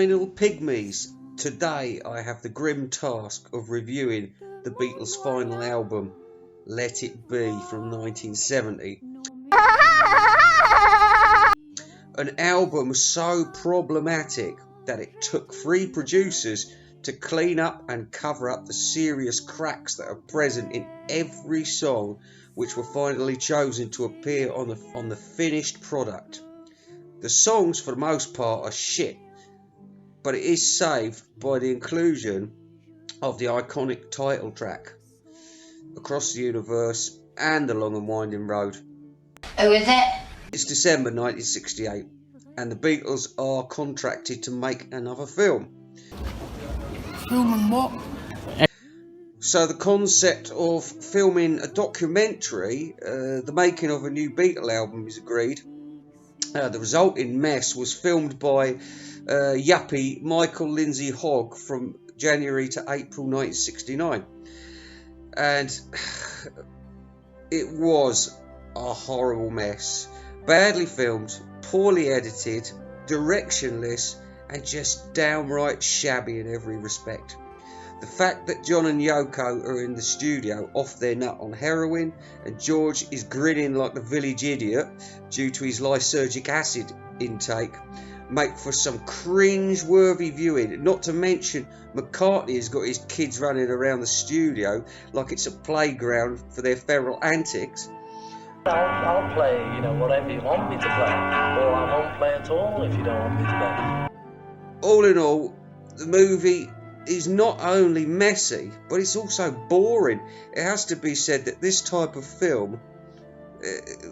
Vinyl Pygmies. Today I have the grim task of reviewing the Beatles' final album, Let It Be, from 1970. An album so problematic that it took 3 producers to clean up and cover up the serious cracks that are present in every song, which were finally chosen to appear on the finished product. The songs for the most part are shit, but it is saved by the inclusion of the iconic title track, Across the Universe and The Long and Winding Road. Who is it? It's December 1968 and the Beatles are contracted to make another film. Filming what? So the concept of filming a documentary, the making of a new Beatle album, is agreed. The resulting mess was filmed by yuppie Michael Lindsay Hogg from January to April 1969. And it was a horrible mess. Badly filmed, poorly edited, directionless, and just downright shabby in every respect. The fact that John and Yoko are in the studio off their nut on heroin and George is grinning like the village idiot due to his lysergic acid intake make for some cringe-worthy viewing, not to mention McCartney has got his kids running around the studio like it's a playground for their feral antics. I'll play, whatever you want me to play, or I won't play at all if you don't want me to play. All in all, the movie is not only messy, but it's also boring. It has to be said that this type of film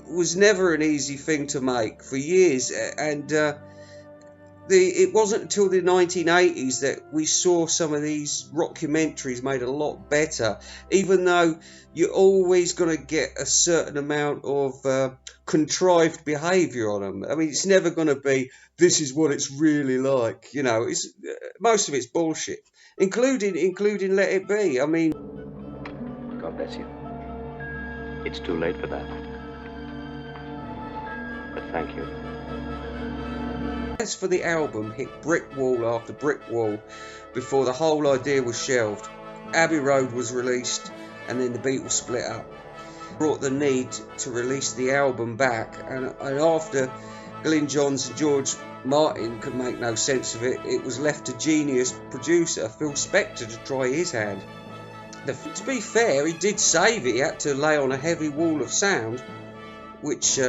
was never an easy thing to make for years, and it wasn't until the 1980s that we saw some of these rockumentaries made a lot better, even though you're always going to get a certain amount of contrived behaviour on them. I mean, it's never going to be, this is what it's really like, it's most of it's bullshit, including Let It Be. I mean, God bless you. It's too late for that. But thank you. As for the album, hit brick wall after brick wall before the whole idea was shelved. Abbey Road was released and then the Beatles split up. Brought the need to release the album back, and after Glyn Johns and George Martin could make no sense of it, it was left to genius producer Phil Spector to try his hand. To be fair, he did save it. He had to lay on a heavy wall of sound, which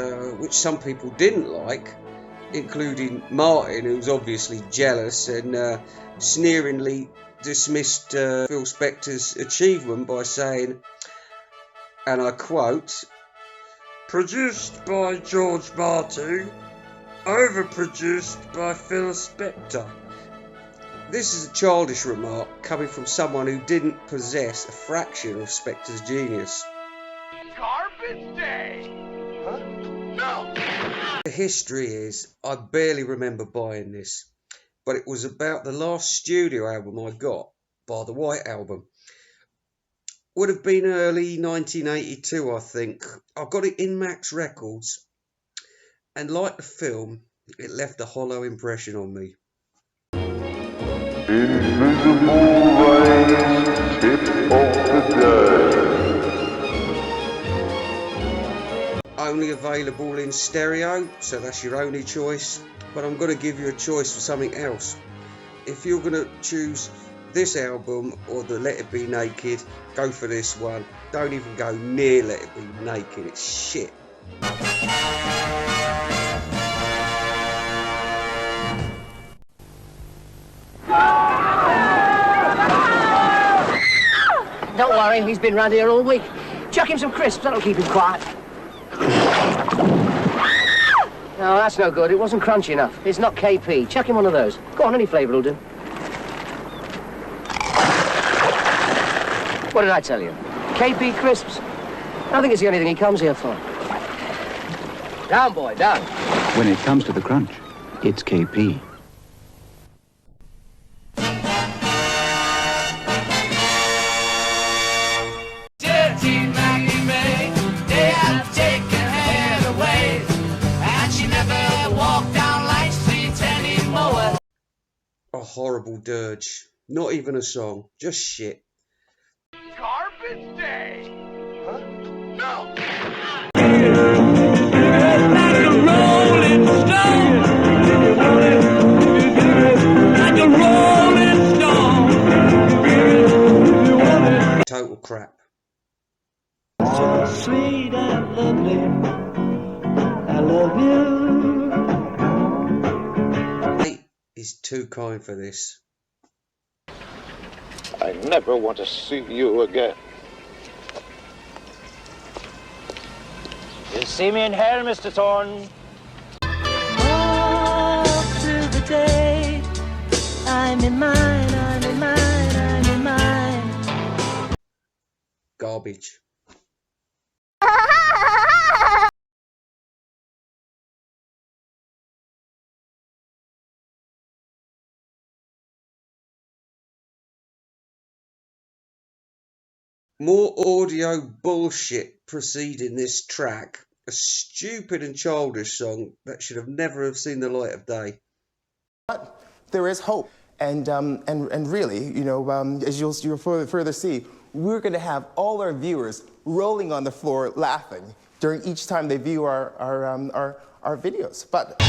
some people didn't like, including Martin, who was obviously jealous and sneeringly dismissed Phil Spector's achievement by saying, and I quote, "Produced by George Martin, overproduced by Phil Spector." This is a childish remark coming from someone who didn't possess a fraction of Spector's genius. Garbage day! Huh? No! The history is, I barely remember buying this, but it was about the last studio album I got, by the White Album. Would have been early 1982, I think. I got it in Max Records, and like the film, it left a hollow impression on me. Invisible rays, tip of the day. Only available in stereo, so that's your only choice, but I'm going to give you a choice for something else. If you're going to choose this album or the Let It Be Naked, go for this one. Don't even go near Let It Be Naked, it's shit. Don't worry, he's been round here all week. Chuck him some crisps, that'll keep him quiet. No, that's no good. It wasn't crunchy enough. It's not KP. Chuck him one of those. Go on, any flavour will do. What did I tell you? KP crisps. I think it's the only thing he comes here for. Down, boy, down. When it comes to the crunch, it's KP. horrible dirge. Not even a song, just shit. Garbage day! Huh? No! Like a rolling stone. Like a rolling stone. Total crap. So sweet and lovely. I love you. Fate is too kind for this. I never want to see you again. You'll see me in hell, Mr. Thorne. All through the day, I'm in mine, I'm in mine, I'm in mine. Garbage. More audio bullshit preceding this track. A stupid and childish song that should have never have seen the light of day. But there is hope, and really, you know, as you'll further see, we're going to have all our viewers rolling on the floor laughing during each time they view our videos. But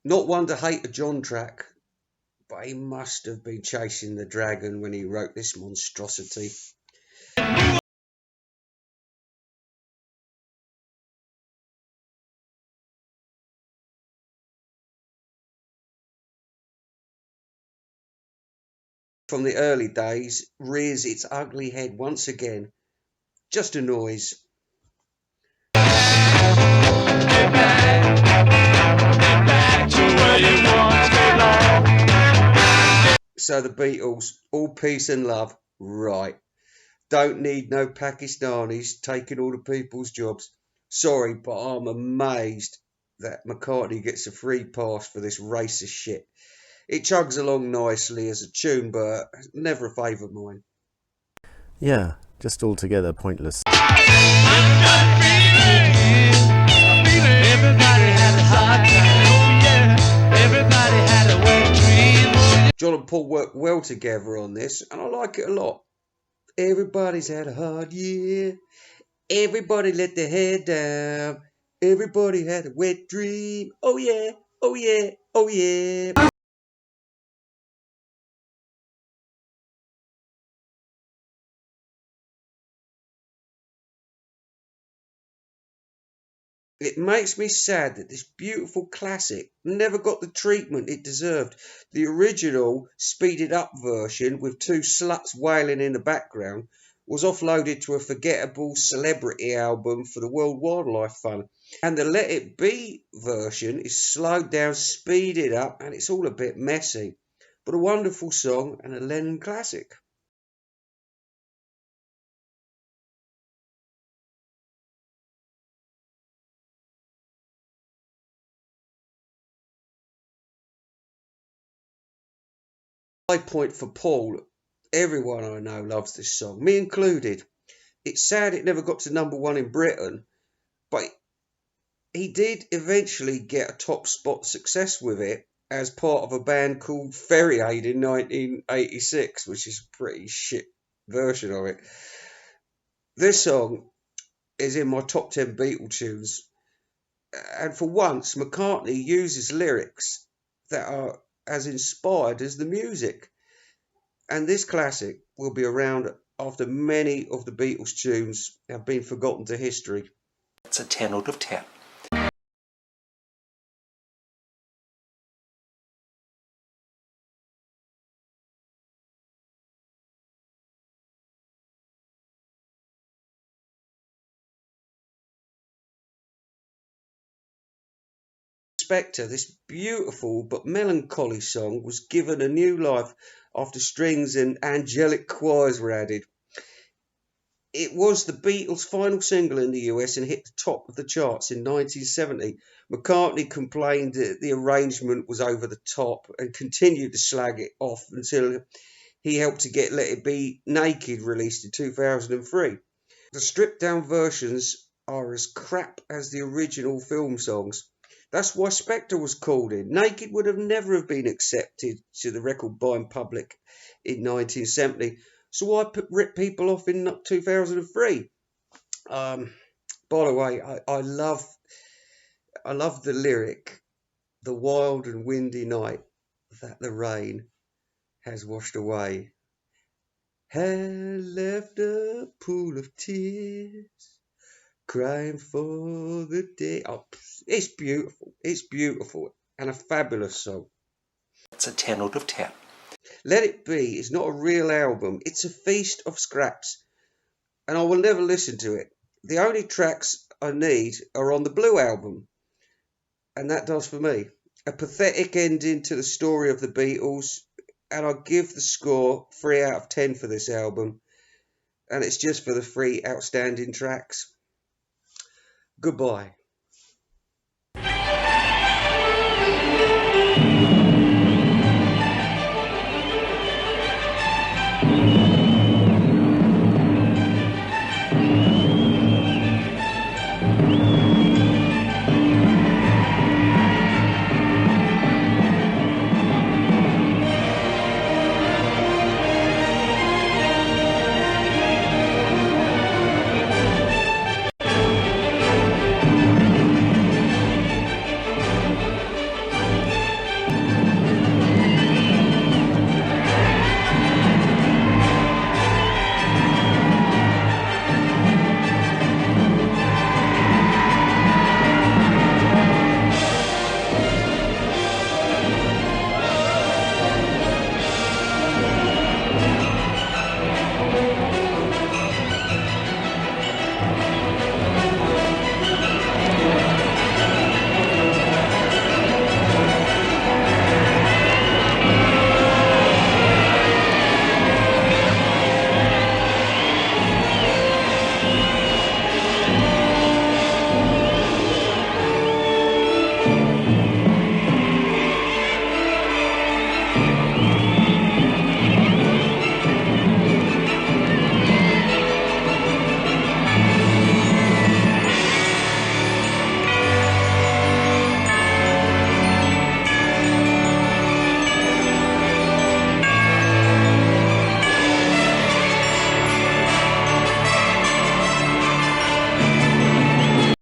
Not one to hate a John track, but he must have been chasing the dragon when he wrote this monstrosity. From the early days, rears its ugly head once again. Just a noise. So the Beatles, all peace and love, right. Don't need no Pakistanis taking all the people's jobs. Sorry, but I'm amazed that McCartney gets a free pass for this racist shit. It chugs along nicely as a tune, but never a favourite mine. Yeah, just altogether pointless. John and Paul work well together on this, and I like it a lot. Everybody's had a hard year. Everybody let their head down. Everybody had a wet dream. Oh yeah, oh yeah, oh yeah. It makes me sad that this beautiful classic never got the treatment it deserved. The original speeded up version with two sluts wailing in the background was offloaded to a forgettable celebrity album for the World Wildlife Fund. And the Let It Be version is slowed down, speeded up, and it's all a bit messy. But a wonderful song and a Lennon classic. High point for Paul. Everyone I know loves this song, me included. It's sad it never got to #1 in Britain, but he did eventually get a top spot success with it as part of a band called Ferry Aid in 1986, which is a pretty shit version of it. This song is in my top 10 Beatles tunes, and for once McCartney uses lyrics that are as inspired as the music. And this classic will be around after many of the Beatles tunes have been forgotten to history. It's a 10 out of 10. Spectre, this beautiful but melancholy song was given a new life after strings and angelic choirs were added. It was the Beatles' final single in the US and hit the top of the charts in 1970. McCartney complained that the arrangement was over the top and continued to slag it off until he helped to get Let It Be Naked released in 2003. The stripped down versions are as crap as the original film songs. That's why Spectre was called in. Naked would never have been accepted to the record buying public in 1970. So why rip people off in 2003? By the way, I love the lyric, "The wild and windy night that the rain has washed away had left a pool of tears, crying for the day." Oh, it's beautiful. It's beautiful and a fabulous song. It's a 10 out of 10. Let It Be is not a real album. It's a feast of scraps, and I will never listen to it. The only tracks I need are on the Blue album, and that does for me. A pathetic ending to the story of the Beatles, and I'll give the score 3 out of 10 for this album, and it's just for the 3 outstanding tracks. Goodbye.